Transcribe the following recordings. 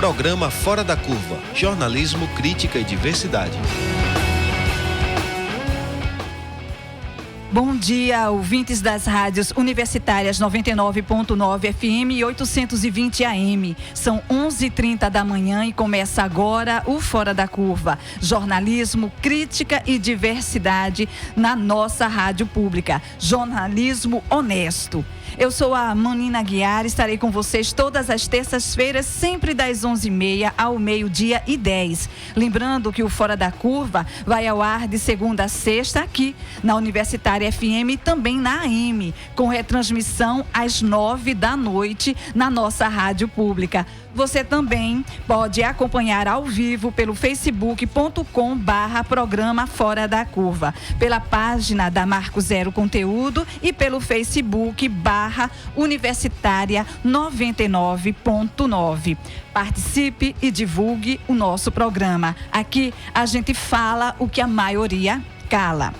Programa Fora da Curva, jornalismo, crítica e diversidade. Bom dia, ouvintes das rádios universitárias 99.9 FM e 820 AM. São 11h30 da manhã e começa agora o Fora da Curva. Jornalismo, crítica e diversidade na nossa rádio pública. Jornalismo honesto. Eu sou a Manina Guiar, estarei com vocês todas as terças-feiras, sempre das 11h30 ao 12h10. Lembrando que o Fora da Curva vai ao ar de segunda a sexta aqui na Universitária FM e também na AM, com retransmissão às 9 da noite na nossa rádio pública. Você também pode acompanhar ao vivo pelo facebook.com/programa Fora da Curva, pela página da Marco Zero Conteúdo e pelo Facebook/Universitária 99.9. Participe e divulgue o nosso programa. Aqui a gente fala o que a maioria cala.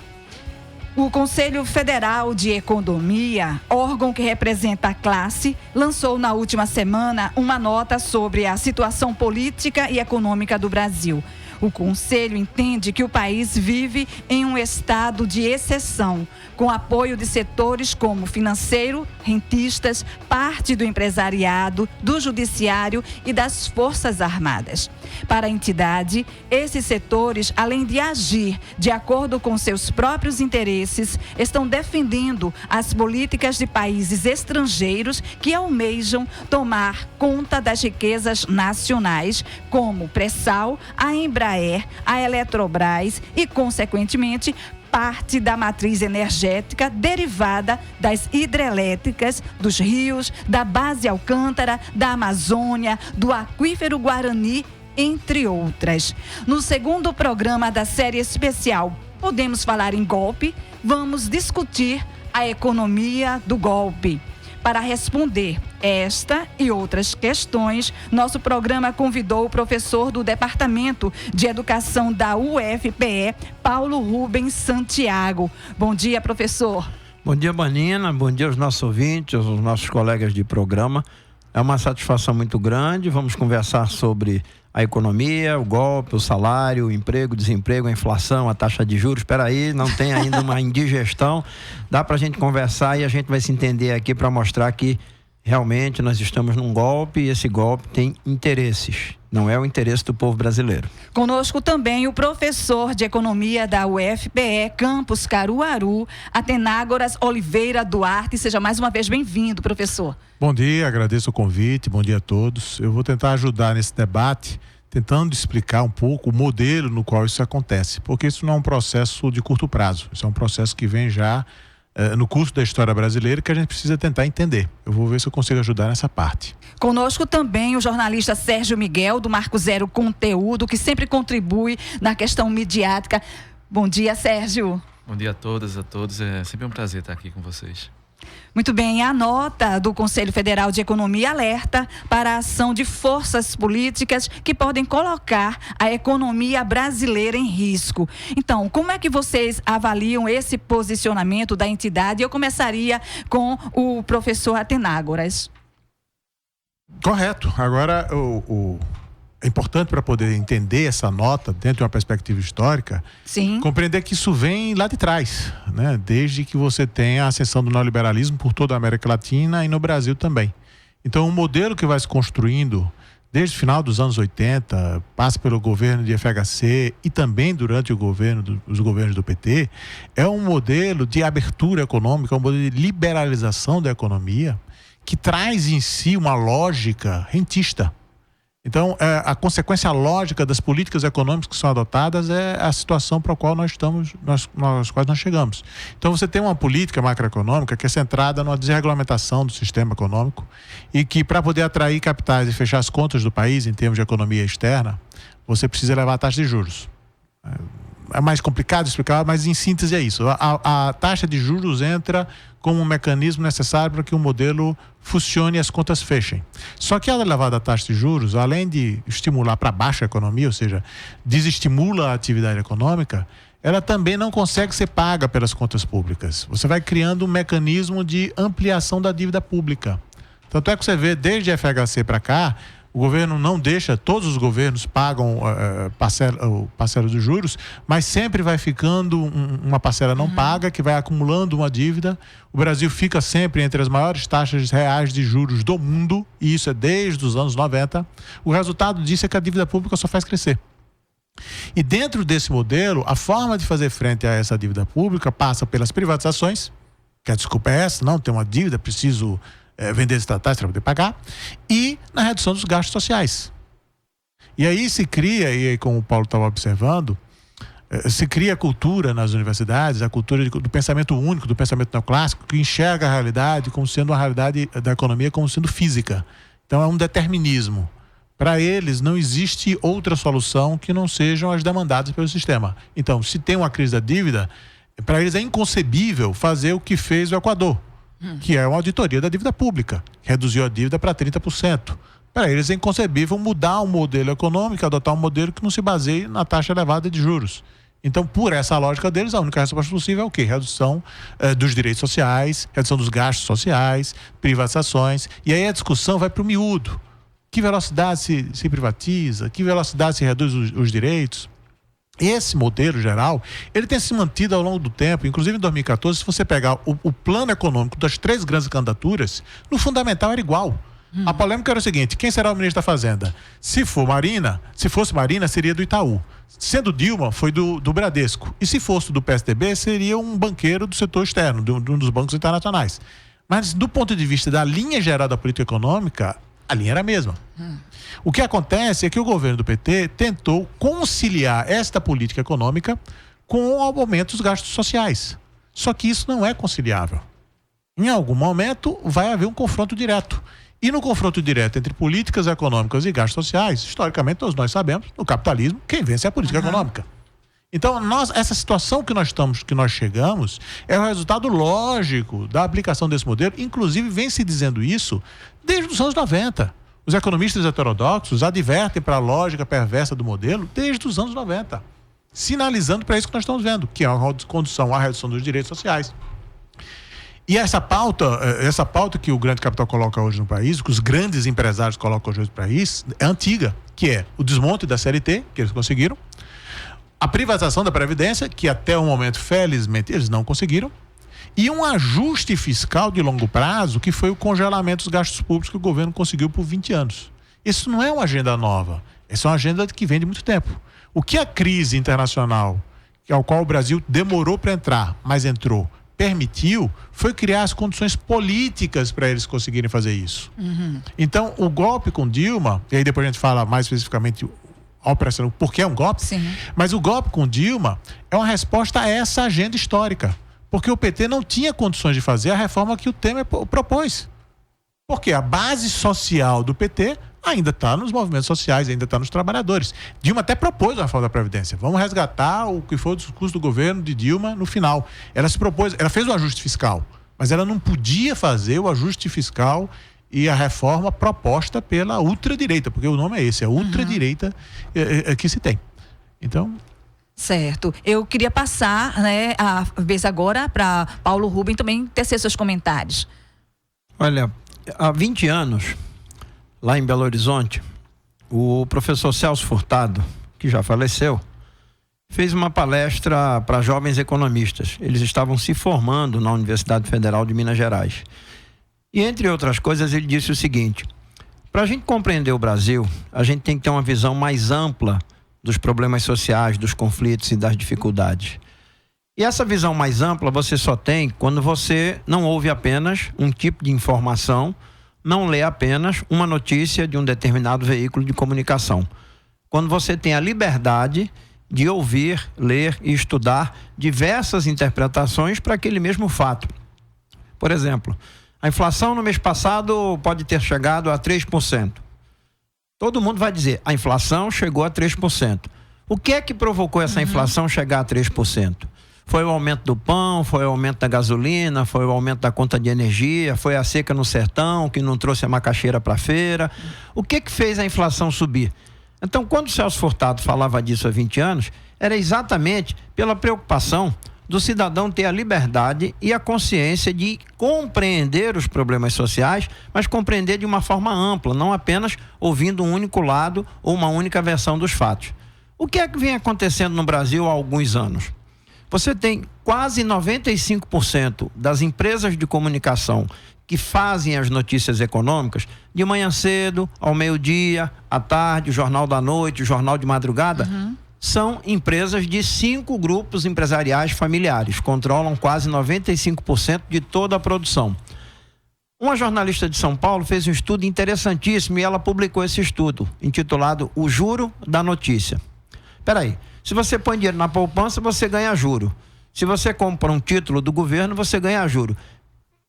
O Conselho Federal de Economia, órgão que representa a classe, lançou na última semana uma nota sobre a situação política e econômica do Brasil. O Conselho entende que o país vive em um estado de exceção, com apoio de setores como financeiro, rentistas, parte do empresariado, do judiciário e das Forças Armadas. Para a entidade, esses setores, além de agir de acordo com seus próprios interesses, estão defendendo as políticas de países estrangeiros que almejam tomar conta das riquezas nacionais, como o pré-sal, a Embraer, a Eletrobras e, consequentemente, parte da matriz energética derivada das hidrelétricas, dos rios, da base Alcântara, da Amazônia, do aquífero Guarani, entre outras. No segundo programa da série especial Podemos Falar em Golpe, vamos discutir a economia do golpe. Para responder esta e outras questões, nosso programa convidou o professor do Departamento de Educação da UFPE, Paulo Rubens Santiago. Bom dia, professor. Bom dia, Manina. Bom dia aos nossos ouvintes, aos nossos colegas de programa. É uma satisfação muito grande. Vamos conversar sobre a economia, o golpe, o salário, o emprego, o desemprego, a inflação, a taxa de juros. Espera aí, não tem ainda uma indigestão. Dá para a gente conversar e a gente vai se entender aqui para mostrar que realmente nós estamos num golpe e esse golpe tem interesses. Não é o interesse do povo brasileiro. Conosco também o professor de Economia da UFPE, Campus Caruaru, Atenágoras Oliveira Duarte. Seja mais uma vez bem-vindo, professor. Bom dia, agradeço o convite, bom dia a todos. Eu vou tentar ajudar nesse debate, tentando explicar um pouco o modelo no qual isso acontece, porque isso não é um processo de curto prazo, isso é um processo que vem já no curso da história brasileira, que a gente precisa tentar entender. Eu vou ver se eu consigo ajudar nessa parte. Conosco também o jornalista Sérgio Miguel, do Marco Zero Conteúdo, que sempre contribui na questão midiática. Bom dia, Sérgio. Bom dia a todas, a todos. É sempre um prazer estar aqui com vocês. Muito bem, a nota do Conselho Federal de Economia alerta para a ação de forças políticas que podem colocar a economia brasileira em risco. Então, como é que vocês avaliam esse posicionamento da entidade? Eu começaria com o professor Atenágoras. Correto. Agora, é importante para poder entender essa nota dentro de uma perspectiva histórica, sim, compreender que isso vem lá de trás, né? Desde que você tem a ascensão do neoliberalismo por toda a América Latina e no Brasil também. Então, o modelo que vai se construindo desde o final dos anos 80, passa pelo governo de FHC e também durante os governos do PT, é um modelo de abertura econômica, um modelo de liberalização da economia que traz em si uma lógica rentista. Então, a consequência lógica das políticas econômicas que são adotadas é a situação para a qual nós chegamos. Então, você tem uma política macroeconômica que é centrada numa desregulamentação do sistema econômico e que, para poder atrair capitais e fechar as contas do país em termos de economia externa, você precisa elevar a taxa de juros. É mais complicado de explicar, mas em síntese é isso. A taxa de juros entra como um mecanismo necessário para que o modelo funcione e as contas fechem. Só que a elevada taxa de juros, além de estimular para baixo a economia, ou seja, desestimula a atividade econômica, ela também não consegue ser paga pelas contas públicas. Você vai criando um mecanismo de ampliação da dívida pública. Tanto é que você vê, desde FHC para cá, O governo não deixa, todos os governos pagam parcela dos juros, mas sempre vai ficando uma parcela não paga, que vai acumulando uma dívida. O Brasil fica sempre entre as maiores taxas reais de juros do mundo, e isso é desde os anos 90. O resultado disso é que a dívida pública só faz crescer. E dentro desse modelo, a forma de fazer frente a essa dívida pública passa pelas privatizações, que a desculpa é essa, não, tem uma dívida, preciso vender estatais para poder pagar, e na redução dos gastos sociais. E aí se cria, e aí como o Paulo estava observando, se cria a cultura nas universidades, a cultura do pensamento único, do pensamento neoclássico, que enxerga a realidade como sendo uma realidade da economia como sendo física. Então é um determinismo. Para eles não existe outra solução que não sejam as demandadas pelo sistema. Então, se tem uma crise da dívida, para eles é inconcebível fazer o que fez o Equador, que é uma auditoria da dívida pública, reduziu a dívida para 30%. Para eles é inconcebível mudar o modelo econômico, adotar um modelo que não se baseie na taxa elevada de juros. Então, por essa lógica deles, a única resposta possível é o quê? Redução dos direitos sociais, redução dos gastos sociais, privatizações, e aí a discussão vai para o miúdo. Que velocidade se privatiza, que velocidade se reduz os direitos. Esse modelo geral, ele tem se mantido ao longo do tempo, inclusive em 2014, se você pegar o plano econômico das 3 grandes candidaturas, no fundamental era igual. A polêmica era o seguinte: quem será o ministro da Fazenda? Se fosse Marina, seria do Itaú. Sendo Dilma, foi do Bradesco. E se fosse do PSDB, seria um banqueiro do setor externo, de um dos bancos internacionais. Mas do ponto de vista da linha geral da política econômica, a linha era a mesma. O que acontece é que o governo do PT tentou conciliar esta política econômica com o aumento dos gastos sociais. Só que isso não é conciliável. Em algum momento vai haver um confronto direto. E no confronto direto entre políticas econômicas e gastos sociais, historicamente todos nós sabemos, no capitalismo, quem vence é a política econômica. Então, essa situação que nós chegamos é o resultado lógico da aplicação desse modelo. Inclusive, vem se dizendo isso desde os anos 90. Os economistas heterodoxos advertem para a lógica perversa do modelo desde os anos 90, sinalizando para isso que nós estamos vendo, que é uma condução à redução dos direitos sociais. E essa pauta que o grande capital coloca hoje no país, que os grandes empresários colocam hoje no país, é antiga, que é o desmonte da CLT, que eles conseguiram, a privatização da Previdência, que até o momento, felizmente, eles não conseguiram, e um ajuste fiscal de longo prazo, que foi o congelamento dos gastos públicos que o governo conseguiu por 20 anos. Isso não é uma agenda nova, essa é uma agenda que vem de muito tempo. O que a crise internacional, ao qual o Brasil demorou para entrar, mas entrou, permitiu, foi criar as condições políticas para eles conseguirem fazer isso. Então, o golpe com Dilma, e aí depois a gente fala mais especificamente porque é um golpe, sim, mas o golpe com Dilma é uma resposta a essa agenda histórica, porque o PT não tinha condições de fazer a reforma que o Temer propôs, porque a base social do PT ainda está nos movimentos sociais, ainda está nos trabalhadores. Dilma até propôs a reforma da Previdência, vamos resgatar o que foi o discurso do governo de Dilma no final. Ela fez o ajuste fiscal, mas ela não podia fazer o ajuste fiscal e a reforma proposta pela ultradireita, porque o nome é esse, a ultradireita que se tem. Então... Certo. Eu queria passar, a vez agora para Paulo Rubem também tecer seus comentários. Olha, há 20 anos, lá em Belo Horizonte, o professor Celso Furtado, que já faleceu, fez uma palestra para jovens economistas. Eles estavam se formando na Universidade Federal de Minas Gerais. E, entre outras coisas, ele disse o seguinte: para a gente compreender o Brasil, a gente tem que ter uma visão mais ampla dos problemas sociais, dos conflitos e das dificuldades. E essa visão mais ampla você só tem quando você não ouve apenas um tipo de informação, não lê apenas uma notícia de um determinado veículo de comunicação. Quando você tem a liberdade de ouvir, ler e estudar diversas interpretações para aquele mesmo fato. Por exemplo, a inflação no mês passado pode ter chegado a 3%. Todo mundo vai dizer, a inflação chegou a 3%. O que é que provocou essa inflação chegar a 3%? Foi o aumento do pão, foi o aumento da gasolina, foi o aumento da conta de energia, foi a seca no sertão que não trouxe a macaxeira para a feira. O que fez a inflação subir? Então, quando o Celso Furtado falava disso há 20 anos, era exatamente pela preocupação do cidadão ter a liberdade e a consciência de compreender os problemas sociais, mas compreender de uma forma ampla, não apenas ouvindo um único lado ou uma única versão dos fatos. O que é que vem acontecendo no Brasil há alguns anos? Você tem quase 95% das empresas de comunicação que fazem as notícias econômicas de manhã cedo, ao meio-dia, à tarde, o Jornal da Noite, o Jornal de Madrugada, são empresas de 5 grupos empresariais familiares, controlam quase 95% de toda a produção. Uma jornalista de São Paulo fez um estudo interessantíssimo e ela publicou esse estudo, intitulado O Juro da Notícia. Peraí, se você põe dinheiro na poupança, você ganha juro. Se você compra um título do governo, você ganha juro.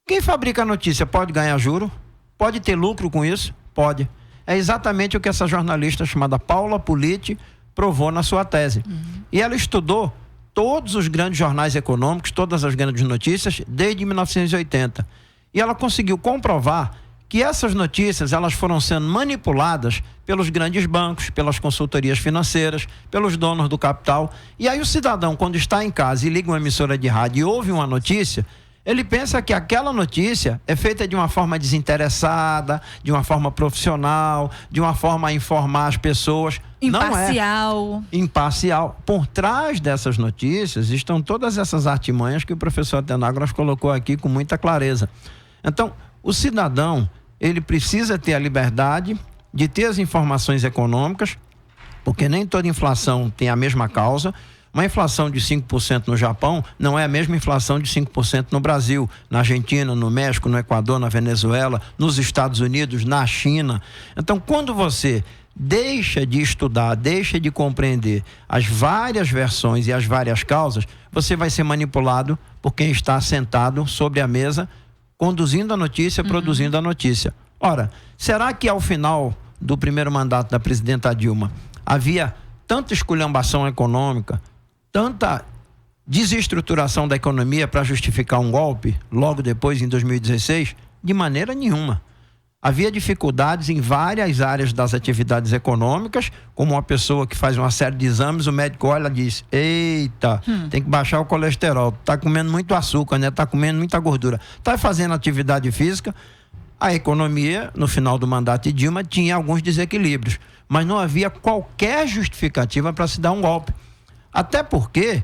Quem fabrica a notícia pode ganhar juro? Pode ter lucro com isso? Pode. É exatamente o que essa jornalista chamada Paula Politi provou na sua tese. E ela estudou todos os grandes jornais econômicos, todas as grandes notícias, desde 1980. E ela conseguiu comprovar que essas notícias elas foram sendo manipuladas pelos grandes bancos, pelas consultorias financeiras, pelos donos do capital. E aí o cidadão, quando está em casa e liga uma emissora de rádio e ouve uma notícia, ele pensa que aquela notícia é feita de uma forma desinteressada, de uma forma profissional, de uma forma a informar as pessoas. Imparcial. Não é imparcial. Por trás dessas notícias estão todas essas artimanhas que o professor Atenagros colocou aqui com muita clareza. Então, o cidadão, ele precisa ter a liberdade de ter as informações econômicas, porque nem toda inflação tem a mesma causa. Uma inflação de 5% no Japão não é a mesma inflação de 5% no Brasil, na Argentina, no México, no Equador, na Venezuela, nos Estados Unidos, na China. Então, quando você deixa de estudar, deixa de compreender as várias versões e as várias causas, você vai ser manipulado por quem está sentado sobre a mesa, conduzindo a notícia, produzindo a notícia. Ora, será que ao final do primeiro mandato da presidenta Dilma havia tanta esculhambação econômica, tanta desestruturação da economia para justificar um golpe logo depois, em 2016? De maneira nenhuma. Havia dificuldades em várias áreas das atividades econômicas, como uma pessoa que faz uma série de exames, o médico olha e diz: eita, tem que baixar o colesterol, tá comendo muito açúcar, né? Tá comendo muita gordura, tá fazendo atividade física. A economia, no final do mandato de Dilma, tinha alguns desequilíbrios, mas não havia qualquer justificativa para se dar um golpe. Até porque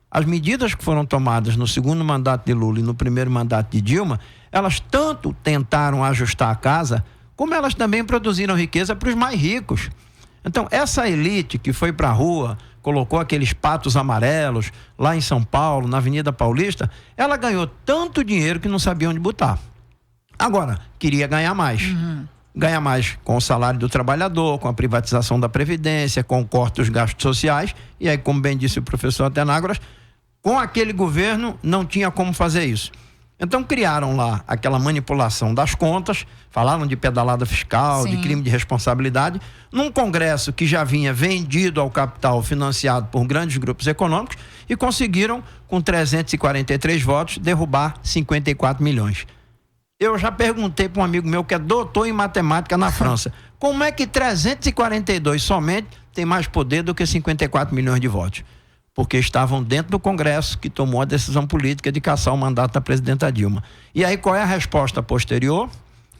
as medidas que foram tomadas no segundo mandato de Lula e no primeiro mandato de Dilma, elas tanto tentaram ajustar a casa, como elas também produziram riqueza para os mais ricos. Então, essa elite que foi para a rua, colocou aqueles patos amarelos lá em São Paulo, na Avenida Paulista, ela ganhou tanto dinheiro que não sabia onde botar. Agora, queria ganhar mais. Ganhar mais com o salário do trabalhador, com a privatização da Previdência, com o corte dos gastos sociais. E aí, como bem disse o professor Atenagros, com aquele governo não tinha como fazer isso. Então criaram lá aquela manipulação das contas, falaram de pedalada fiscal, de crime de responsabilidade, num Congresso que já vinha vendido ao capital, financiado por grandes grupos econômicos, e conseguiram, com 343 votos, derrubar 54 milhões. Eu já perguntei para um amigo meu que é doutor em matemática na França, como é que 342 somente tem mais poder do que 54 milhões de votos? Porque estavam dentro do Congresso que tomou a decisão política de cassar o mandato da presidenta Dilma. E aí qual é a resposta posterior?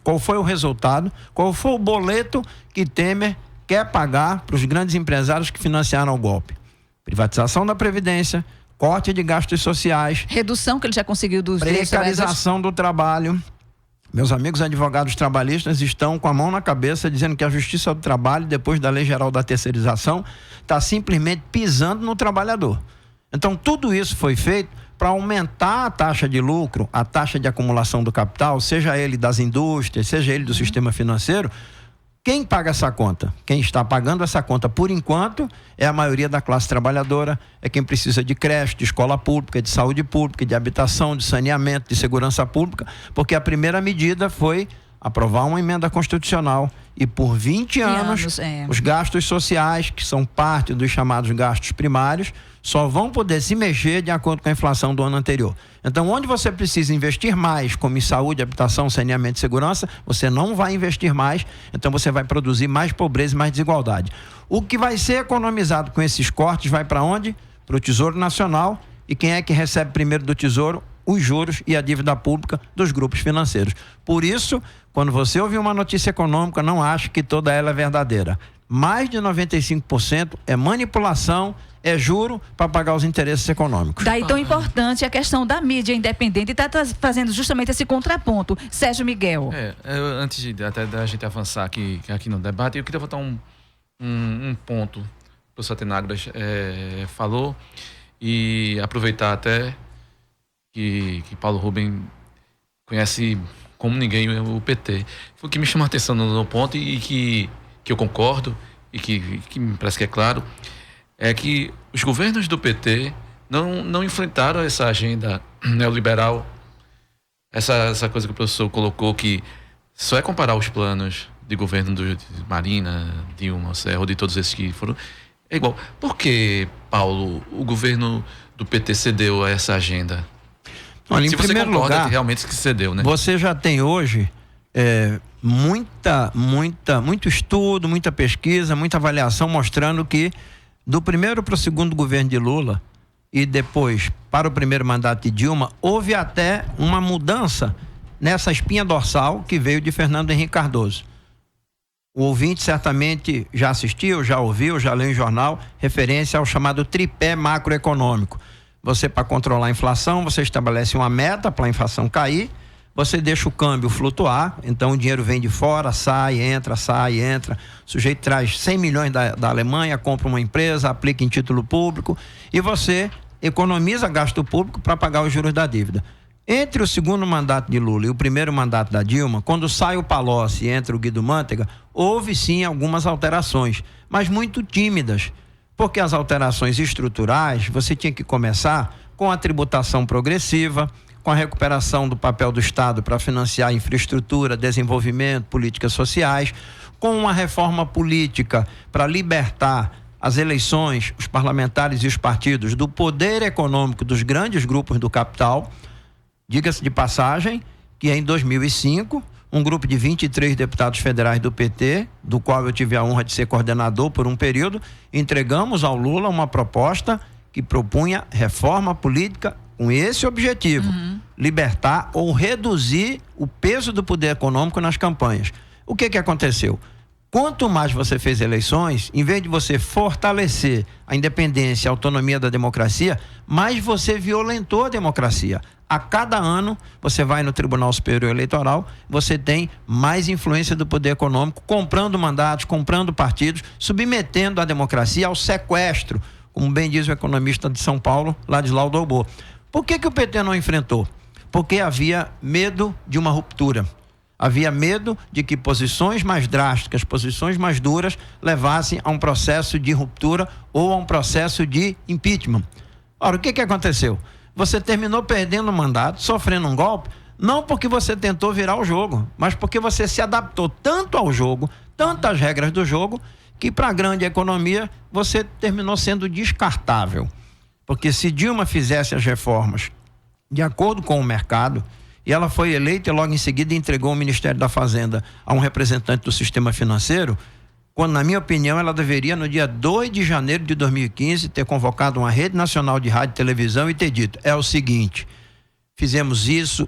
Qual foi o resultado? Qual foi o boleto que Temer quer pagar para os grandes empresários que financiaram o golpe? Privatização da Previdência, corte de gastos sociais, redução que ele já conseguiu dos precarização do trabalho. Meus amigos advogados trabalhistas estão com a mão na cabeça dizendo que a Justiça do Trabalho, depois da Lei Geral da Terceirização, está simplesmente pisando no trabalhador. Então, tudo isso foi feito para aumentar a taxa de lucro, a taxa de acumulação do capital, seja ele das indústrias, seja ele do sistema financeiro. Quem paga essa conta? Quem está pagando essa conta, por enquanto, é a maioria da classe trabalhadora, é quem precisa de creche, de escola pública, de saúde pública, de habitação, de saneamento, de segurança pública, porque a primeira medida foi aprovar uma emenda constitucional e por 20 anos os gastos sociais, que são parte dos chamados gastos primários, só vão poder se mexer de acordo com a inflação do ano anterior. Então, onde você precisa investir mais, como em saúde, habitação, saneamento e segurança, você não vai investir mais, então você vai produzir mais pobreza e mais desigualdade. O que vai ser economizado com esses cortes vai para onde? Para o Tesouro Nacional E quem é que recebe primeiro do Tesouro? Os juros e a dívida pública dos grupos financeiros. Por isso, quando você ouvir uma notícia econômica, não ache que toda ela é verdadeira. Mais de 95% é manipulação, é juro para pagar os interesses econômicos. Daí tão importante a questão da mídia independente e está fazendo justamente esse contraponto. Sérgio Miguel. Antes até da gente avançar aqui no debate, eu queria botar um ponto que o professor Atenagras falou e aproveitar até que Paulo Rubem conhece como ninguém o PT. Foi o que me chamou a atenção no ponto e que eu concordo e que me parece que é claro, é que os governos do PT não enfrentaram essa agenda neoliberal, essa coisa que o professor colocou, que só é comparar os planos de governo de Marina, Dilma, Serra, de todos esses que foram, é igual. Por que, Paulo, o governo do PT cedeu a essa agenda? Olha, se em você primeiro concorda lugar, que realmente que cedeu, né? Você já tem hoje muito estudo, muita pesquisa, muita avaliação mostrando que do primeiro para o segundo governo de Lula e depois para o primeiro mandato de Dilma, houve até uma mudança nessa espinha dorsal que veio de Fernando Henrique Cardoso. O ouvinte certamente já assistiu, já ouviu, já leu em jornal, referência ao chamado tripé macroeconômico. Você, para controlar a inflação, você estabelece uma meta para a inflação cair, você deixa o câmbio flutuar, então o dinheiro vem de fora, sai, entra. O sujeito traz 100 milhões da Alemanha, compra uma empresa, aplica em título público e você economiza gasto público para pagar os juros da dívida. Entre o segundo mandato de Lula e o primeiro mandato da Dilma, quando sai o Palocci e entra o Guido Mantega, houve sim algumas alterações, mas muito tímidas, porque as alterações estruturais você tinha que começar com a tributação progressiva, com a recuperação do papel do Estado para financiar infraestrutura, desenvolvimento, políticas sociais, com uma reforma política para libertar as eleições, os parlamentares e os partidos do poder econômico dos grandes grupos do capital. Diga-se de passagem que em 2005, um grupo de 23 deputados federais do PT, do qual eu tive a honra de ser coordenador por um período, entregamos ao Lula uma proposta que propunha reforma política com esse objetivo, libertar ou reduzir o peso do poder econômico nas campanhas. O que aconteceu? Quanto mais você fez eleições, em vez de você fortalecer a independência e a autonomia da democracia, mais você violentou a democracia. A cada ano, você vai no Tribunal Superior Eleitoral, você tem mais influência do poder econômico, comprando mandatos, comprando partidos, submetendo a democracia ao sequestro, como bem diz o economista de São Paulo, Ladislau Dolbo. Por que o PT não enfrentou? Porque havia medo de uma ruptura. Havia medo de que posições mais drásticas, posições mais duras, levassem a um processo de ruptura ou a um processo de impeachment. Ora, o que aconteceu? Você terminou perdendo o mandato, sofrendo um golpe, não porque você tentou virar o jogo, mas porque você se adaptou tanto ao jogo, tanto às regras do jogo, que para a grande economia você terminou sendo descartável. Porque se Dilma fizesse as reformas de acordo com o mercado, e ela foi eleita e logo em seguida entregou o Ministério da Fazenda a um representante do sistema financeiro, quando, na minha opinião, ela deveria, no dia 2 de janeiro de 2015, ter convocado uma rede nacional de rádio e televisão e ter dito: é o seguinte, fizemos isso.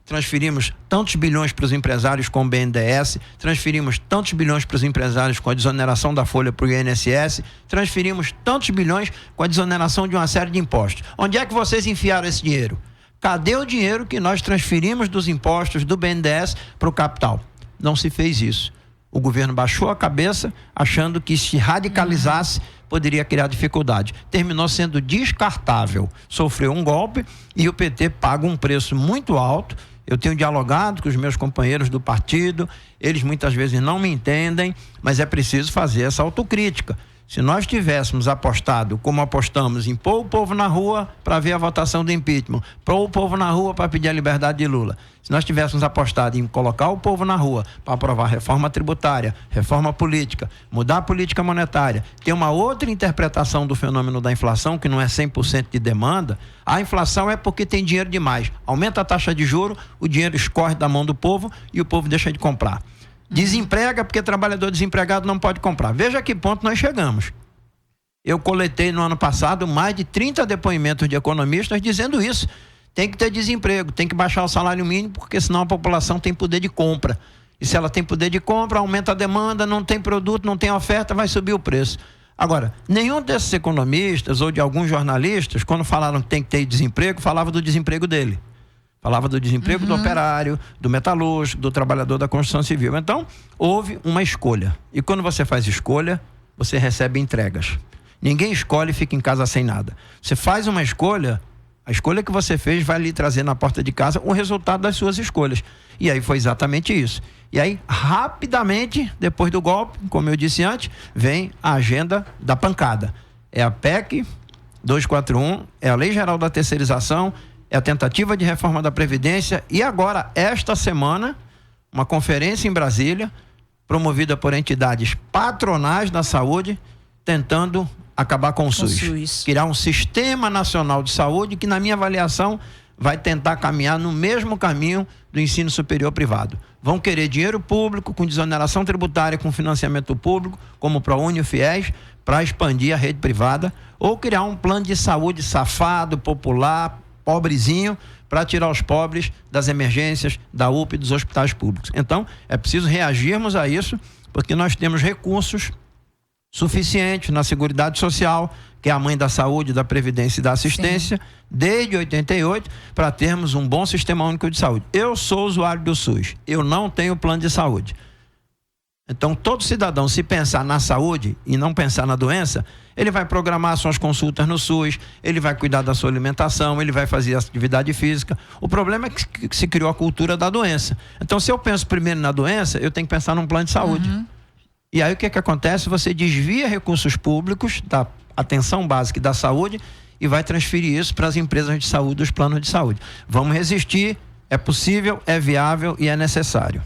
Transferimos tantos bilhões para os empresários com o BNDES, transferimos tantos bilhões para os empresários com a desoneração da folha para o INSS, transferimos tantos bilhões com a desoneração de uma série de impostos. Onde é que vocês enfiaram esse dinheiro? Cadê o dinheiro que nós transferimos dos impostos do BNDES para o capital? Não se fez isso. O governo baixou a cabeça, achando que se radicalizasse poderia criar dificuldade. Terminou sendo descartável. Sofreu um golpe e o PT paga um preço muito alto. Eu tenho dialogado com os meus companheiros do partido, eles muitas vezes não me entendem, mas é preciso fazer essa autocrítica. Se nós tivéssemos apostado, como apostamos, em pôr o povo na rua para ver a votação do impeachment, pôr o povo na rua para pedir a liberdade de Lula, se nós tivéssemos apostado em colocar o povo na rua para aprovar reforma tributária, reforma política, mudar a política monetária, ter uma outra interpretação do fenômeno da inflação, que não é 100% de demanda, a inflação é porque tem dinheiro demais. Aumenta a taxa de juros, o dinheiro escorre da mão do povo e o povo deixa de comprar. Desemprega porque trabalhador desempregado não pode comprar. Veja a que ponto nós chegamos. Eu coletei no ano passado mais de 30 depoimentos de economistas dizendo isso. Tem que ter desemprego, tem que baixar o salário mínimo, porque senão a população tem poder de compra. E se ela tem poder de compra, aumenta a demanda, não tem produto, não tem oferta, vai subir o preço. Agora, nenhum desses economistas ou de alguns jornalistas, quando falaram que tem que ter desemprego, falava do desemprego dele. Falava do desemprego do operário, do metalúrgico, do trabalhador da construção civil. Então, houve uma escolha. E quando você faz escolha, você recebe entregas. Ninguém escolhe e fica em casa sem nada. Você faz uma escolha, a escolha que você fez vai lhe trazer na porta de casa o resultado das suas escolhas. E aí foi exatamente isso. E aí, rapidamente, depois do golpe, como eu disse antes, vem a agenda da pancada. É a PEC 241, é a Lei Geral da Terceirização, é a tentativa de reforma da Previdência e agora, esta semana, uma conferência em Brasília, promovida por entidades patronais da saúde, tentando acabar com o SUS. Criar um Sistema Nacional de Saúde que, na minha avaliação, vai tentar caminhar no mesmo caminho do ensino superior privado. Vão querer dinheiro público, com desoneração tributária, com financiamento público, como o ProUni e o FIES, para expandir a rede privada, ou criar um plano de saúde safado, popular, pobrezinho, para tirar os pobres das emergências, da UPA e dos hospitais públicos. Então, é preciso reagirmos a isso, porque nós temos recursos suficientes na Seguridade Social, que é a mãe da saúde, da previdência e da assistência, desde 88, para termos um bom sistema único de saúde. Eu sou usuário do SUS, eu não tenho plano de saúde. Então, todo cidadão, se pensar na saúde e não pensar na doença, ele vai programar suas consultas no SUS, ele vai cuidar da sua alimentação, ele vai fazer atividade física. O problema é que se criou a cultura da doença. Então, se eu penso primeiro na doença, eu tenho que pensar num plano de saúde. E aí o que acontece? Você desvia recursos públicos da atenção básica e da saúde e vai transferir isso para as empresas de saúde, os planos de saúde. Vamos resistir, é possível, é viável e é necessário.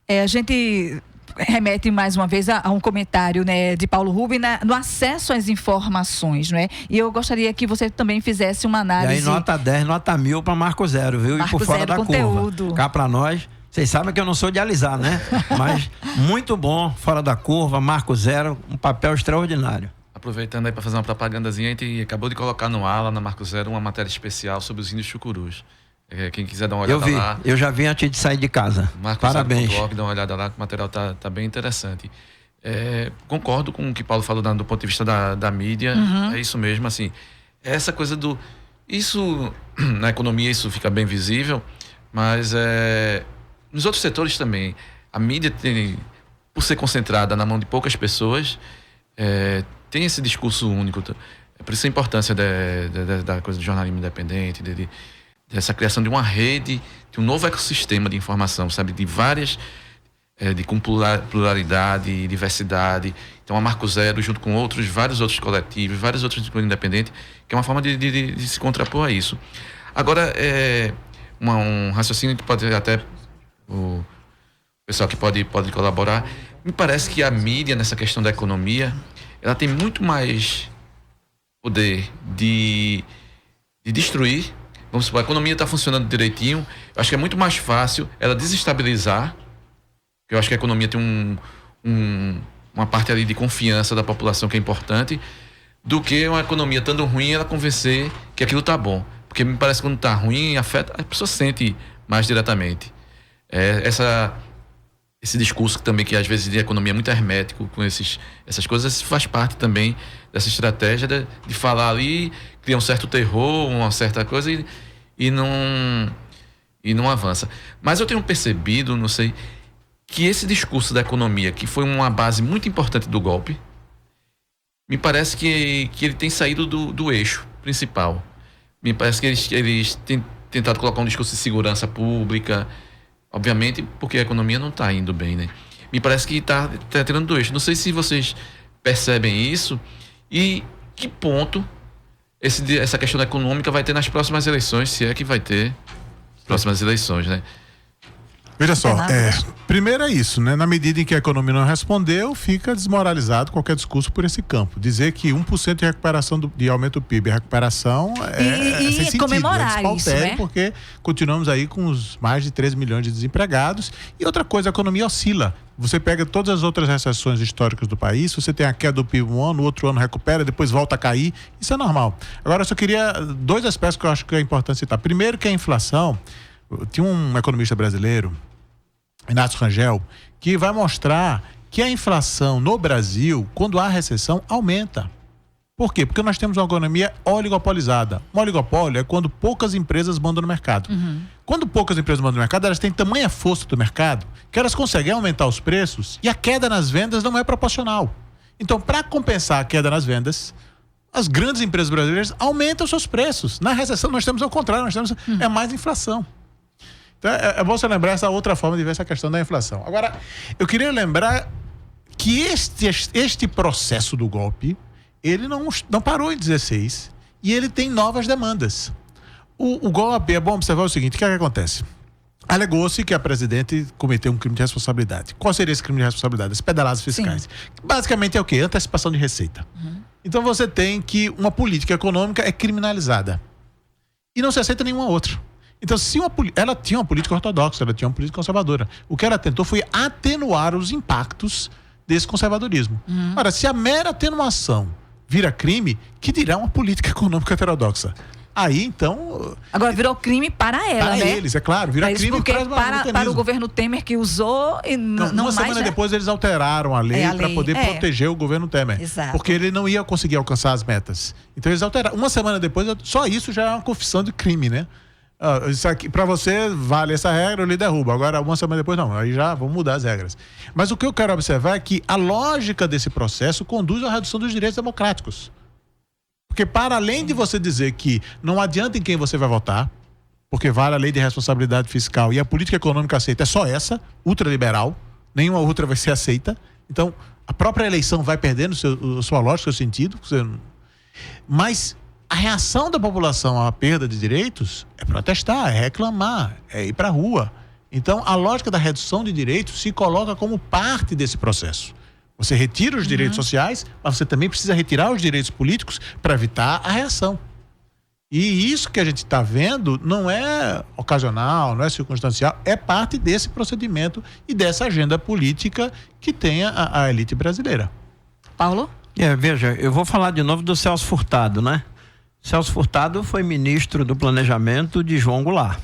A gente remete mais uma vez a um comentário, né, de Paulo Rubem no acesso às informações, não é? E eu gostaria que você também fizesse uma análise. E aí nota 10, nota 1000 para Marco Zero, viu? Marco e por fora Zero da conteúdo. Curva. Cá para nós. Vocês sabem que eu não sou de alisar, né? Mas muito bom, fora da curva, Marco Zero, um papel extraordinário. Aproveitando aí para fazer uma propagandazinha, a gente acabou de colocar no ar, lá na Marco Zero, uma matéria especial sobre os índios chucurus. Quem quiser dar uma olhada lá. Eu já vi antes de sair de casa. Parabéns. Dá uma olhada lá, que o material tá bem interessante. Concordo com o que Paulo falou do ponto de vista da mídia. É isso mesmo, assim. Essa coisa do... Isso, na economia, isso fica bem visível, mas nos outros setores também. A mídia tem, por ser concentrada na mão de poucas pessoas, tem esse discurso único. Por isso a importância da coisa do jornalismo independente, dessa criação de uma rede, de um novo ecossistema de informação, sabe? De várias, com pluralidade e diversidade. Então a Marco Zero, junto com vários outros coletivos, vários outros independentes, que é uma forma de se contrapor a isso. Agora, um raciocínio que pode até o pessoal que pode colaborar, me parece que a mídia, nessa questão da economia, ela tem muito mais poder de destruir. Vamos supor, a economia está funcionando direitinho, eu acho que é muito mais fácil ela desestabilizar, porque eu acho que a economia tem uma parte ali de confiança da população que é importante, do que uma economia estando ruim ela convencer que aquilo está bom. Porque me parece que quando está ruim, afeta, a pessoa sente mais diretamente. Esse discurso também, que às vezes de economia é muito hermético com essas coisas, faz parte também dessa estratégia de falar ali, criar um certo terror, uma certa coisa e não avança. Mas eu tenho percebido, não sei, que esse discurso da economia, que foi uma base muito importante do golpe, me parece que ele tem saído do eixo principal. Me parece que eles têm tentado colocar um discurso de segurança pública, obviamente porque a economia não está indo bem, né? Me parece que está tirando do eixo. Não sei se vocês percebem isso e que ponto essa questão econômica vai ter nas próximas eleições, se é que vai ter próximas eleições, né? Veja só, Atenágoras. primeiro é isso, né? Na medida em que a economia não respondeu, fica desmoralizado qualquer discurso por esse campo. Dizer que 1% de recuperação de aumento do PIB, a recuperação E sem sentido, comemorar despautério, isso, né? porque continuamos aí com os mais de 13 milhões de desempregados. E outra coisa, a economia oscila. Você pega todas as outras recessões históricas do país, você tem a queda do PIB um ano, o outro ano recupera, depois volta a cair. Isso é normal. Agora, eu só queria 2 aspectos que eu acho que é importante citar. Primeiro, que a inflação. Tinha um economista brasileiro, Inácio Rangel, que vai mostrar que a inflação no Brasil, quando há recessão, aumenta. Por quê? Porque nós temos uma economia oligopolizada. Um oligopólio é quando poucas empresas mandam no mercado. Quando poucas empresas mandam no mercado, elas têm tamanha força do mercado que elas conseguem aumentar os preços e a queda nas vendas não é proporcional. Então, para compensar a queda nas vendas, as grandes empresas brasileiras aumentam seus preços. Na recessão, nós temos ao contrário, nós temos mais inflação. Então, é bom você lembrar essa outra forma de ver essa questão da inflação. Agora, eu queria lembrar que este processo do golpe, ele não parou em 16 e ele tem novas demandas. O golpe, é bom observar o seguinte, o que acontece? Alegou-se que a presidente cometeu um crime de responsabilidade. Qual seria esse crime de responsabilidade? As pedaladas fiscais. Basicamente é o quê? Antecipação de receita. Então você tem que uma política econômica é criminalizada. E não se aceita nenhuma outra. Então, se ela tinha uma política ortodoxa, ela tinha uma política conservadora. O que ela tentou foi atenuar os impactos desse conservadorismo. Ora, se a mera atenuação vira crime, que dirá uma política econômica heterodoxa? Aí, então... Agora virou crime para ela, para né? eles, é claro. Vira Isso crime porque para para o governo Temer que usou e não uma mais... semana depois eles alteraram a lei para poder proteger o governo Temer. Exato. Porque ele não ia conseguir alcançar as metas. Então eles alteraram. Uma semana depois, só isso já é uma confissão de crime, né? Isso aqui, para você, vale essa regra, eu lhe derrubo. Agora, uma semana depois, não. Aí já vamos mudar as regras. Mas o que eu quero observar é que a lógica desse processo conduz à redução dos direitos democráticos. Porque para além de você dizer que não adianta em quem você vai votar, porque vale a lei de responsabilidade fiscal e a política econômica aceita é só essa, ultraliberal, nenhuma outra vai ser aceita. Então, a própria eleição vai perdendo sua lógica, seu sentido. Mas a reação da população à perda de direitos é protestar, é reclamar, é ir para a rua. Então, a lógica da redução de direitos se coloca como parte desse processo. Você retira os direitos sociais, mas você também precisa retirar os direitos políticos para evitar a reação. E isso que a gente está vendo não é ocasional, não é circunstancial, é parte desse procedimento e dessa agenda política que tem a elite brasileira. Paulo? Veja, eu vou falar de novo do Celso Furtado, né? Celso Furtado foi ministro do Planejamento de João Goulart.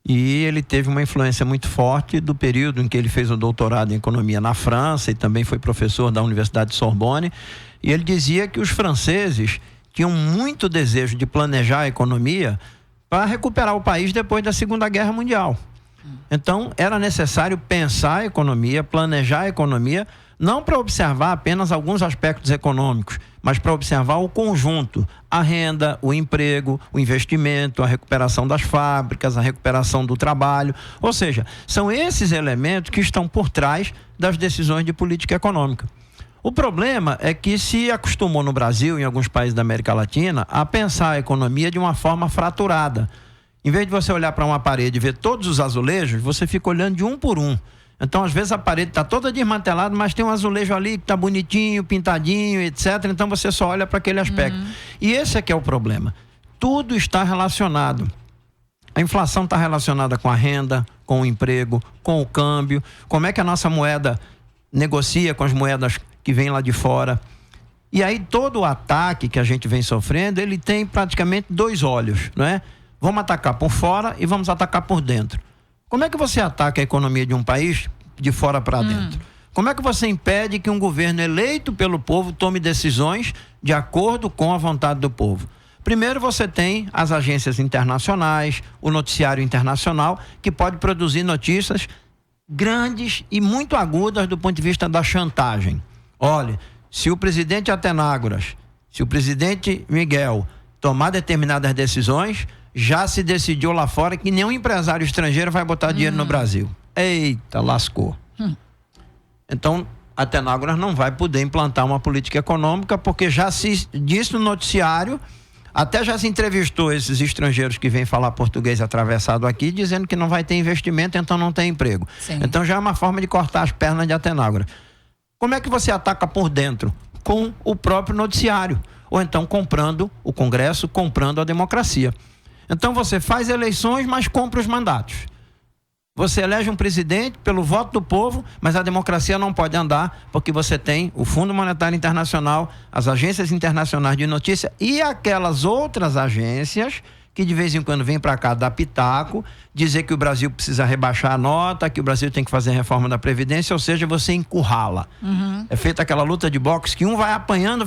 E ele teve uma influência muito forte do período em que ele fez o doutorado em economia na França e também foi professor da Universidade de Sorbonne. E ele dizia que os franceses tinham muito desejo de planejar a economia para recuperar o país depois da Segunda Guerra Mundial. Então, era necessário pensar a economia, planejar a economia, não para observar apenas alguns aspectos econômicos, mas para observar o conjunto, a renda, o emprego, o investimento, a recuperação das fábricas, a recuperação do trabalho. Ou seja, são esses elementos que estão por trás das decisões de política econômica. O problema é que se acostumou no Brasil e em alguns países da América Latina a pensar a economia de uma forma fraturada. Em vez de você olhar para uma parede e ver todos os azulejos, você fica olhando de um por um. Então, às vezes, a parede está toda desmantelada, mas tem um azulejo ali que está bonitinho, pintadinho, etc. Então, você só olha para aquele aspecto. E esse é que é o problema. Tudo está relacionado. A inflação está relacionada com a renda, com o emprego, com o câmbio. Como é que a nossa moeda negocia com as moedas que vêm lá de fora. E aí, todo o ataque que a gente vem sofrendo, ele tem praticamente dois olhos, não é? Vamos atacar por fora e vamos atacar por dentro. Como é que você ataca a economia de um país de fora para dentro? Como é que você impede que um governo eleito pelo povo tome decisões de acordo com a vontade do povo? Primeiro, você tem as agências internacionais, o noticiário internacional, que pode produzir notícias grandes e muito agudas do ponto de vista da chantagem. Olha, se o presidente Atenágoras, se o presidente Miguel tomar determinadas decisões, já se decidiu lá fora que nenhum empresário estrangeiro vai botar dinheiro no Brasil. Eita, lascou. Então, Atenágoras não vai poder implantar uma política econômica porque já se disse no noticiário Até já se entrevistou esses estrangeiros que vêm falar português atravessado aqui, dizendo que não vai ter investimento, então não tem emprego. Sim. Então já é uma forma de cortar as pernas de Atenágora. Como é que você ataca por dentro? Com o próprio noticiário. Ou então comprando o Congresso, comprando a democracia. Então você faz eleições, mas compra os mandatos. Você elege um presidente pelo voto do povo, mas a democracia não pode andar porque você tem o Fundo Monetário Internacional, as agências internacionais de notícia e aquelas outras agências que de vez em quando vêm para cá dar pitaco, dizer que o Brasil precisa rebaixar a nota, que o Brasil tem que fazer reforma da Previdência, ou seja, você encurrala. É feita aquela luta de boxe que um vai apanhando,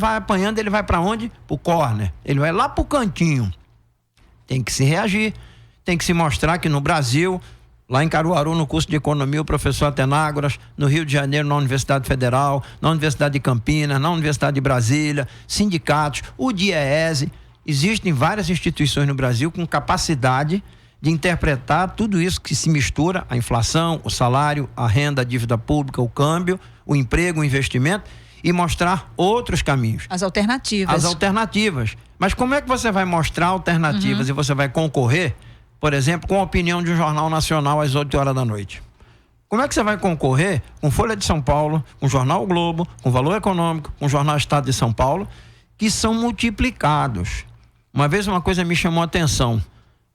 ele vai para onde? Pro corner. Ele vai lá pro cantinho. Tem que se reagir, tem que se mostrar que no Brasil, lá em Caruaru, no curso de economia, o professor Atenágoras, no Rio de Janeiro, na Universidade Federal, na Universidade de Campinas, na Universidade de Brasília, sindicatos, o DIEESE, existem várias instituições no Brasil com capacidade de interpretar tudo isso que se mistura, a inflação, o salário, a renda, a dívida pública, o câmbio, o emprego, o investimento, e mostrar outros caminhos. As alternativas. As alternativas. Mas como é que você vai mostrar alternativas e você vai concorrer, por exemplo, com a opinião de um jornal nacional às 8 horas da noite? Como é que você vai concorrer com Folha de São Paulo, com Jornal o Globo, com Valor Econômico, com Jornal Estado de São Paulo, que são multiplicados? Uma vez uma coisa me chamou a atenção.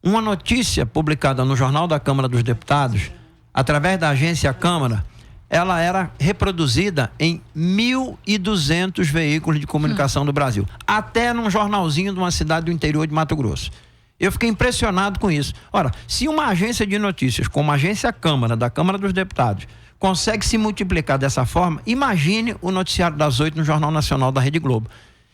Uma notícia publicada no Jornal da Câmara dos Deputados, através da agência Câmara, ela era reproduzida em 1.200 veículos de comunicação do Brasil. Até num jornalzinho de uma cidade do interior de Mato Grosso. Eu fiquei impressionado com isso. Ora, se uma agência de notícias, como a agência Câmara, da Câmara dos Deputados, consegue se multiplicar dessa forma, imagine o noticiário das 8 no Jornal Nacional da Rede Globo.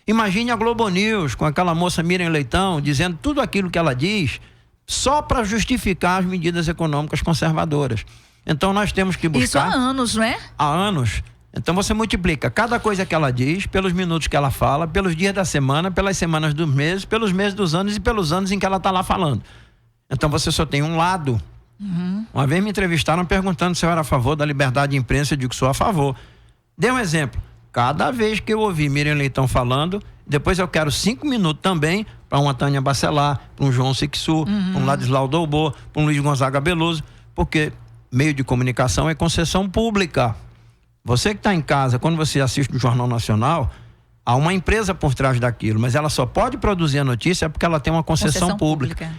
Imagine a Globo News, com aquela moça Miriam Leitão, dizendo tudo aquilo que ela diz, só para justificar as medidas econômicas conservadoras. Então nós temos que buscar... Isso há anos, não é? Há anos. Então você multiplica cada coisa que ela diz, pelos minutos que ela fala, pelos dias da semana, pelas semanas dos meses, pelos meses dos anos e pelos anos em que ela está lá falando. Então você só tem um lado. Uma vez me entrevistaram perguntando se eu era a favor da liberdade de imprensa. Eu digo que sou a favor. Dê um exemplo. Cada vez que eu ouvi Miriam Leitão falando, depois eu quero 5 minutos também para uma Tânia Bacelar, para um João Sixu, para um Ladislau Dolbo, para um Luiz Gonzaga Beloso, porque meio de comunicação é concessão pública. Você que está em casa, quando você assiste o Jornal Nacional, há uma empresa por trás daquilo, mas ela só pode produzir a notícia porque ela tem uma concessão pública.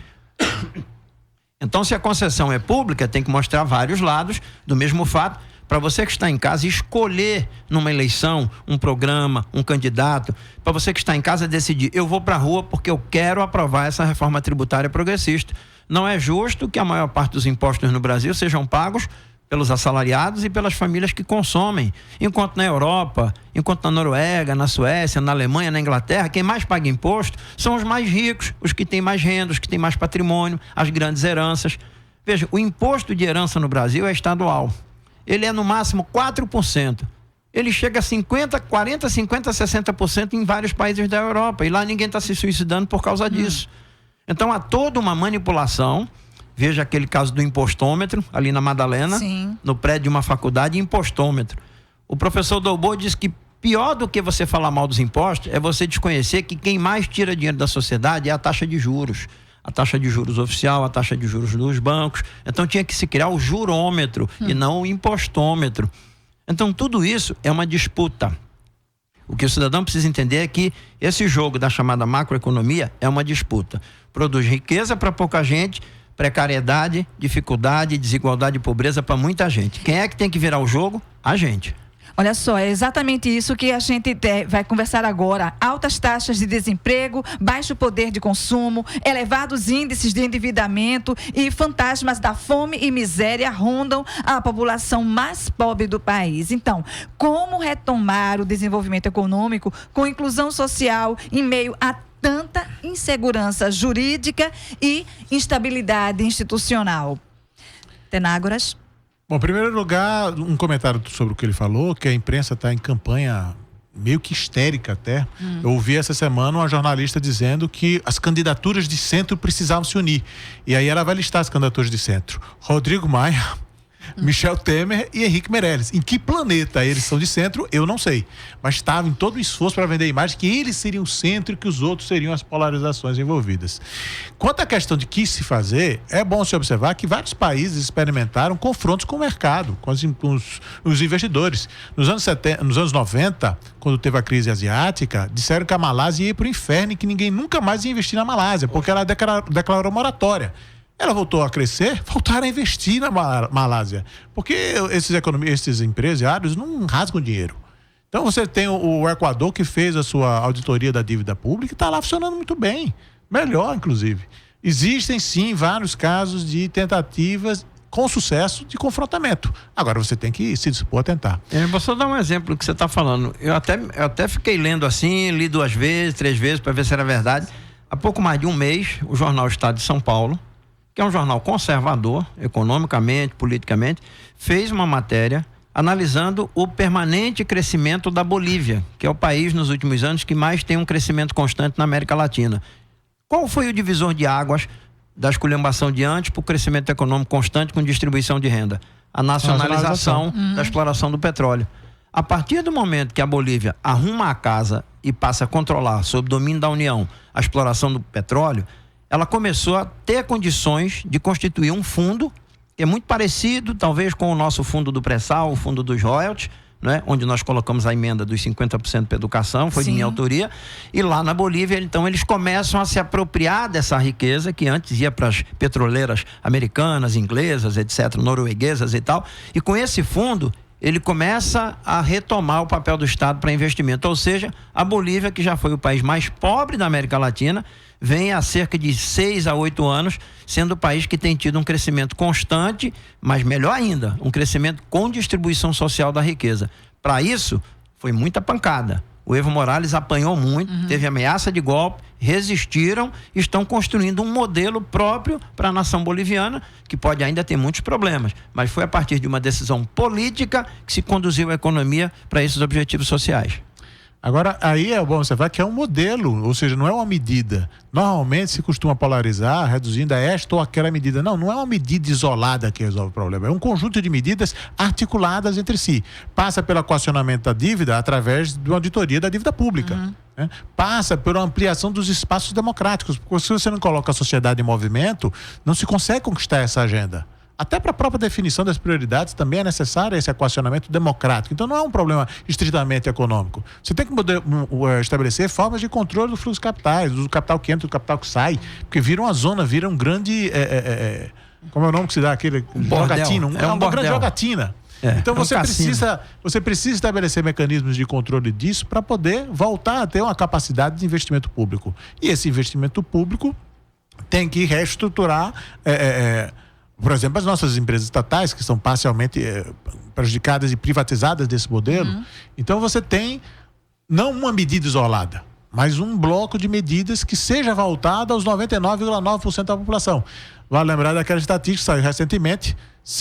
Então, se a concessão é pública, tem que mostrar vários lados do mesmo fato, para você que está em casa escolher numa eleição um programa, um candidato, para você que está em casa decidir, eu vou para a rua porque eu quero aprovar essa reforma tributária progressista. Não é justo que a maior parte dos impostos no Brasil sejam pagos pelos assalariados e pelas famílias que consomem. Enquanto na Europa, enquanto na Noruega, na Suécia, na Alemanha, na Inglaterra, quem mais paga imposto são os mais ricos, os que têm mais renda, os que têm mais patrimônio, as grandes heranças. Veja, o imposto de herança no Brasil é estadual. Ele é no máximo 4%. Ele chega a 50%, 40%, 50%, 60% em vários países da Europa. E lá ninguém está se suicidando por causa disso. Então há toda uma manipulação. Veja aquele caso do impostômetro, ali na Madalena, Sim. no prédio de uma faculdade, impostômetro. O professor Dolbo disse que pior do que você falar mal dos impostos é você desconhecer que quem mais tira dinheiro da sociedade é a taxa de juros. A taxa de juros oficial, a taxa de juros dos bancos. Então tinha que se criar o jurômetro e não o impostômetro. Então tudo isso é uma disputa. O que o cidadão precisa entender é que esse jogo da chamada macroeconomia é uma disputa. Produz riqueza para pouca gente, precariedade, dificuldade, desigualdade e pobreza para muita gente. Quem é que tem que virar o jogo? A gente. Olha só, é exatamente isso que a gente vai conversar agora. Altas taxas de desemprego, baixo poder de consumo, elevados índices de endividamento e fantasmas da fome e miséria rondam a população mais pobre do país. Então, como retomar o desenvolvimento econômico com inclusão social em meio a tanta insegurança jurídica e instabilidade institucional? Atenágoras. Bom, em primeiro lugar, um comentário sobre o que ele falou, que a imprensa está em campanha meio que histérica até. Eu ouvi essa semana uma jornalista dizendo que as candidaturas de centro precisavam se unir. E aí ela vai listar as candidaturas de centro. Rodrigo Maia, Michel Temer e Henrique Meirelles. Em que planeta eles são de centro, eu não sei. Mas estava em todo o esforço para vender a imagem que eles seriam o centro e que os outros seriam as polarizações envolvidas. Quanto à questão de que se fazer, é bom se observar que vários países experimentaram confrontos com o mercado, com os investidores. Nos anos 90, quando teve a crise asiática, disseram que a Malásia ia para o inferno e que ninguém nunca mais ia investir na Malásia, porque ela declarou moratória. Ela voltou a crescer, voltaram a investir na Malásia. Porque esses empresários não rasgam dinheiro. Então você tem o Equador, que fez a sua auditoria da dívida pública e está lá funcionando muito bem. Melhor, inclusive. Existem, sim, vários casos de tentativas com sucesso de confrontamento. Agora você tem que se dispor a tentar. Vou só dar um exemplo do que você está falando. Eu até fiquei lendo assim, li 2 vezes, 3 vezes para ver se era verdade. Há pouco mais de um mês, o jornal Estado de São Paulo, que é um jornal conservador, economicamente, politicamente, fez uma matéria analisando o permanente crescimento da Bolívia, que é o país nos últimos anos que mais tem um crescimento constante na América Latina. Qual foi o divisor de águas da esculhambação de antes para o crescimento econômico constante com distribuição de renda? A nacionalização da exploração do petróleo. A partir do momento que a Bolívia arruma a casa e passa a controlar, sob domínio da União, a exploração do petróleo, ela começou a ter condições de constituir um fundo que é muito parecido, talvez, com o nosso fundo do pré-sal, o fundo dos royalties, né? Onde nós colocamos a emenda dos 50% para educação, foi de minha autoria. E lá na Bolívia, então, eles começam a se apropriar dessa riqueza que antes ia para as petroleiras americanas, inglesas, etc., norueguesas e tal. E com esse fundo, ele começa a retomar o papel do Estado para investimento. Ou seja, a Bolívia, que já foi o país mais pobre da América Latina, vem há cerca de 6 a 8 anos sendo o país que tem tido um crescimento constante, mas melhor ainda, um crescimento com distribuição social da riqueza. Para isso, foi muita pancada. O Evo Morales apanhou muito, teve ameaça de golpe, resistiram e estão construindo um modelo próprio para a nação boliviana, que pode ainda ter muitos problemas, mas foi a partir de uma decisão política que se conduziu a economia para esses objetivos sociais. Agora, aí é bom observar que é um modelo, ou seja, não é uma medida. Normalmente se costuma polarizar, reduzindo a esta ou aquela medida. Não é uma medida isolada que resolve o problema. É um conjunto de medidas articuladas entre si. Passa pelo equacionamento da dívida através de uma auditoria da dívida pública. Né? Passa pela ampliação dos espaços democráticos. Porque se você não coloca a sociedade em movimento, não se consegue conquistar essa agenda. Até para a própria definição das prioridades também é necessário esse equacionamento democrático. Então não é um problema estritamente econômico. Você tem que estabelecer formas de controle do fluxo de capitais, do capital que entra e do capital que sai, porque vira uma zona, vira um grande... como é o nome que se dá? Aquele jogatina. Uma grande jogatina. Então você precisa estabelecer mecanismos de controle disso para poder voltar a ter uma capacidade de investimento público. E esse investimento público tem que reestruturar... por exemplo, as nossas empresas estatais, que são parcialmente prejudicadas e privatizadas desse modelo. Então você tem não uma medida isolada, mas um bloco de medidas que seja voltado aos 99,9% da população. Vale lembrar daquela estatística que saiu recentemente: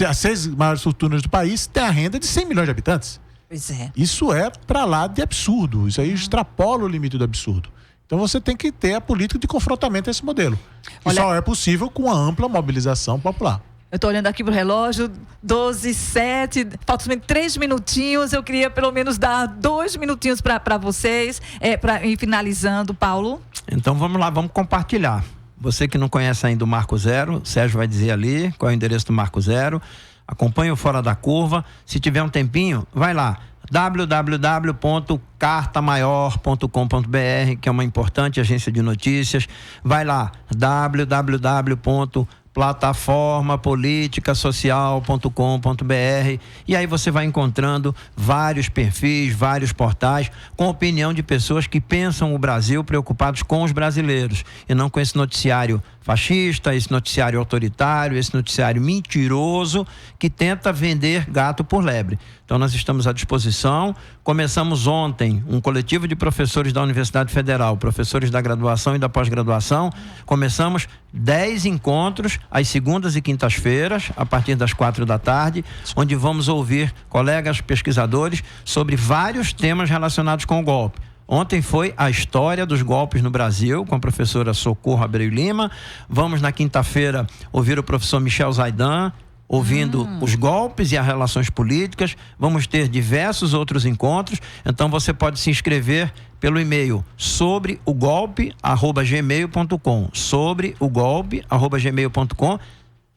as 6 maiores fortunas do país têm a renda de 100 milhões de habitantes. Pois é. Isso é para lá de absurdo. Isso aí extrapola o limite do absurdo. Então você tem que ter a política de confrontamento a esse modelo. E só é possível com a ampla mobilização popular. Eu estou olhando aqui para o relógio, 12h07, faltam 3 minutinhos. Eu queria pelo menos dar 2 minutinhos para vocês, para ir finalizando, Paulo. Então vamos lá, vamos compartilhar. Você que não conhece ainda o Marco Zero, o Sérgio vai dizer ali qual é o endereço do Marco Zero. Acompanhe o Fora da Curva. Se tiver um tempinho, vai lá. www.cartamaior.com.br, que é uma importante agência de notícias. Vai lá, www.plataformapoliticasocial.com.br, e aí você vai encontrando vários perfis, vários portais com opinião de pessoas que pensam o Brasil preocupados com os brasileiros e não com esse noticiário fascista, esse noticiário autoritário, esse noticiário mentiroso que tenta vender gato por lebre. Então nós estamos à disposição. Começamos ontem um coletivo de professores da Universidade Federal, professores da graduação e da pós-graduação. Começamos 10 encontros às segundas e quintas-feiras, a partir das 16h, onde vamos ouvir colegas pesquisadores sobre vários temas relacionados com o golpe. Ontem foi a história dos golpes no Brasil, com a professora Socorro Abreu Lima. Vamos, na quinta-feira, ouvir o professor Michel Zaidan. ouvindo os golpes e as relações políticas. Vamos ter diversos outros encontros. Então você pode se inscrever pelo e-mail sobreogolpe@gmail.com, sobreogolpe@gmail.com.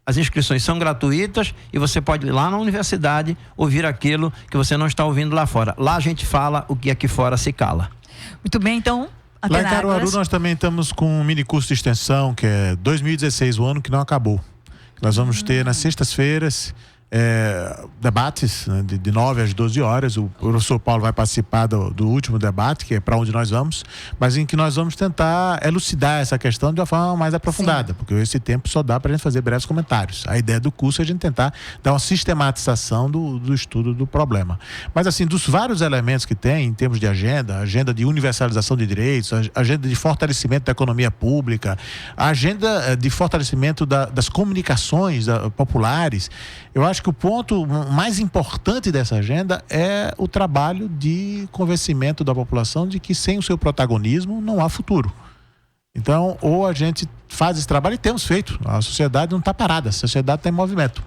As inscrições são gratuitas e você pode ir lá na universidade ouvir aquilo que você não está ouvindo lá fora. Lá a gente fala o que aqui fora se cala. Muito bem, então. Lá em Caruaru nós também estamos com um mini curso de extensão, que é 2016, o ano que não acabou. Nós vamos ter nas sextas-feiras debates, né, de 9 às 12 horas. O professor Paulo vai participar do último debate, que é para onde nós vamos, mas em que nós vamos tentar elucidar essa questão de uma forma mais aprofundada. Sim. Porque esse tempo só dá para a gente fazer breves comentários. A ideia do curso é a gente tentar dar uma sistematização do estudo do problema. Mas assim, dos vários elementos que tem em termos de agenda de universalização de direitos, agenda de fortalecimento da economia pública, a agenda de fortalecimento das comunicações populares, eu acho que o ponto mais importante dessa agenda é o trabalho de convencimento da população de que sem o seu protagonismo não há futuro. Então, ou a gente faz esse trabalho, e temos feito. A sociedade não está parada, a sociedade está em movimento.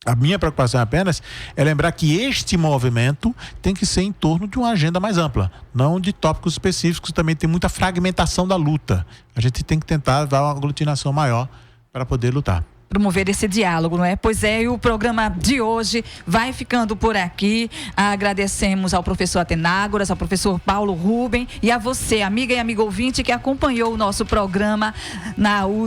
A minha preocupação apenas é lembrar que este movimento tem que ser em torno de uma agenda mais ampla, não de tópicos específicos. Também tem muita fragmentação da luta. A gente tem que tentar dar uma aglutinação maior para poder lutar. Promover esse diálogo, não é? Pois é, e o programa de hoje vai ficando por aqui. Agradecemos ao professor Atenágoras, ao professor Paulo Ruben e a você, amiga e amigo ouvinte, que acompanhou o nosso programa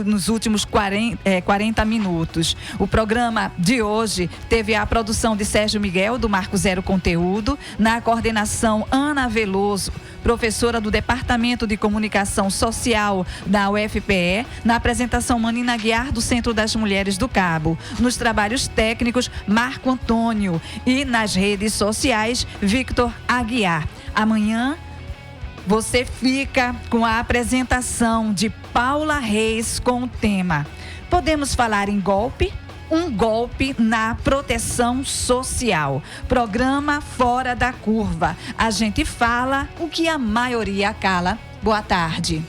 nos últimos 40 minutos. O programa de hoje teve a produção de Sérgio Miguel, do Marco Zero Conteúdo, na coordenação Ana Veloso, professora do Departamento de Comunicação Social da UFPE, na apresentação Manina Guiar, do Centro das Mulheres do Cabo, nos trabalhos técnicos Marco Antônio e nas redes sociais Victor Aguiar. Amanhã você fica com a apresentação de Paula Reis com o tema Podemos Falar em Golpe? Um golpe na proteção social. Programa Fora da Curva. A gente fala o que a maioria cala. Boa tarde.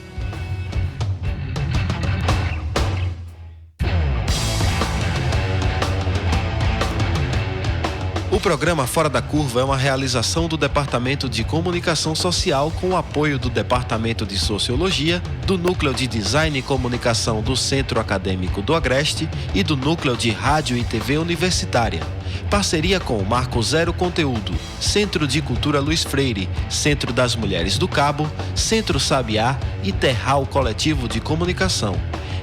O programa Fora da Curva é uma realização do Departamento de Comunicação Social com o apoio do Departamento de Sociologia, do Núcleo de Design e Comunicação do Centro Acadêmico do Agreste e do Núcleo de Rádio e TV Universitária. Parceria com o Marco Zero Conteúdo, Centro de Cultura Luiz Freire, Centro das Mulheres do Cabo, Centro Sabiá e Terral Coletivo de Comunicação.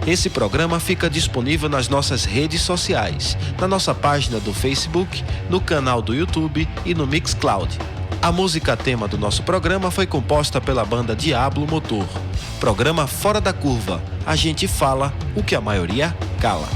Esse programa fica disponível nas nossas redes sociais, na nossa página do Facebook, no canal do YouTube e no Mixcloud. A música tema do nosso programa foi composta pela banda Diablo Motor. Programa Fora da Curva. A gente fala o que a maioria cala.